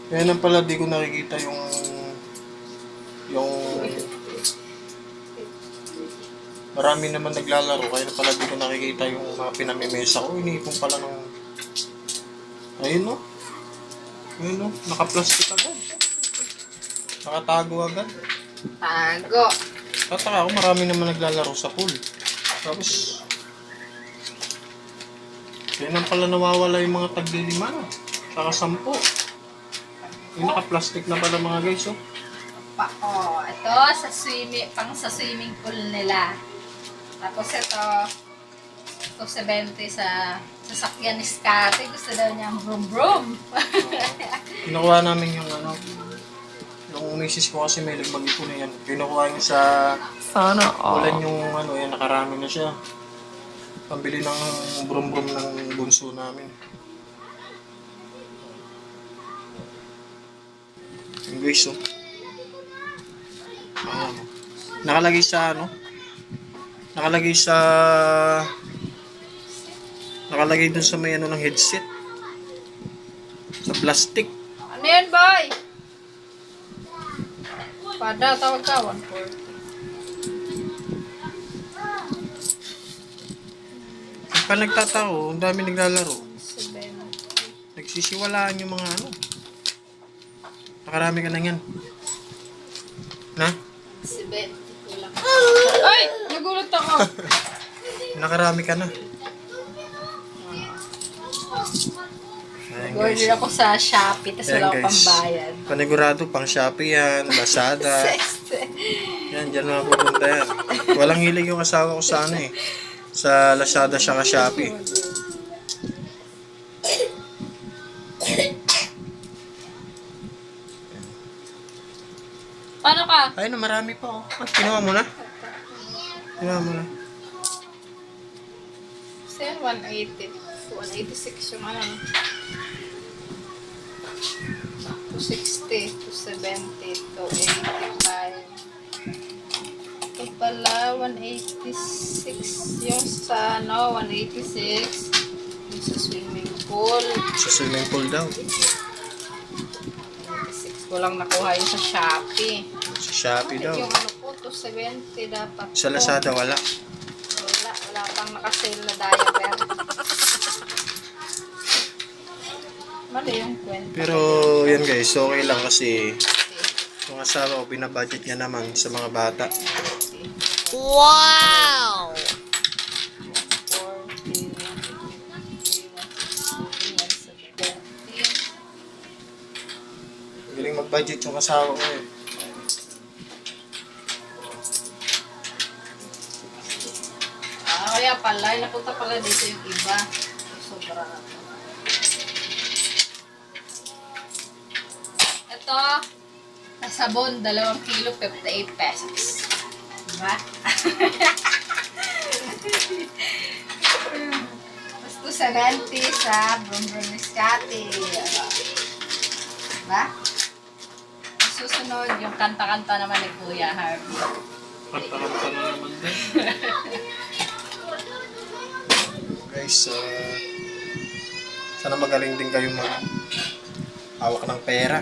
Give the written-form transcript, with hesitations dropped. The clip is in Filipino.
Kaya nang pala di ko nakikita yung marami naman naglalaro, kaya na pala di ko nakikita yung mga pinamimesa ko. Iniipon pala ng ayun no. Ayun no, naka-plastic agad. Nakatago agad. Tago. Tataka ako, marami naman naglalaro sa pool. Tapos kaya nang pala nawawala yung mga tag-5 saka 10. Yung naka-plastic na pala mga guys, oh. Ito sa swimming pool nila. Tapos ito 70 sa sasakyan ni Scotty. Gusto daw niyang brum brum. Kinukuha namin yung yung misis ko kasi may lagbag ito na yan. Kinukuha niya sa Sana ulan yung yan, nakarami na siya. Pambili ng brum-brum ng bunso namin. Yung guys, oh. Nakalagay sa nakalagay dun sa may ng headset. Sa plastic. Ano yan, boy? Pada, tawag ka, 140. Pa nagtatao, ang dami naglalaro. 70. Nagsisiwalaan yung mga Nakarami ka na yan. Na? 70 lang. Ay! Nagulat ako. Nakarami ka na. Ayan guys. Order ako sa Shopee, tapos Ayan, wala akong guys. pambayad. Panigurado, pang Shopee yan, Lazada. Yan, dyan mapupunta yan. Walang hilig yung asawa ko sa sa Lazada siya ka Shopee. Paano ka? Ay na, marami pa oh. Kinuha mo na? Kinuha mo na. Saan 180? 186 yung ano. 260, 270, 285. Ito pala, 186. Yung sa 186. Yung sa swimming pool. Sa swimming pool daw. 186 ko lang nakuha yung sa Shopee. Sa Shopee daw. Yung ano po, 270 dapat. Sa Lazada wala. Wala pang nakasale na diaper. Mali yung kwenta. Pero yan guys, okay lang kasi yung asawa ko, binabudget niya naman sa mga bata. Wow! 40, Galing mag-budget yung asawa ko eh. kaya pala, napunta pala dito yung iba. Sobra na. Ito, sabon, 2 kilo, 58 pesos. Diba? Tapos 270 sa Brum ni Scotty. Diba? Susunod, yung kanta-kanta naman ni Kuya Harvey. Kanta-kanta na naman din. Guys, sana magaling din kayo mag-hawak ng pera.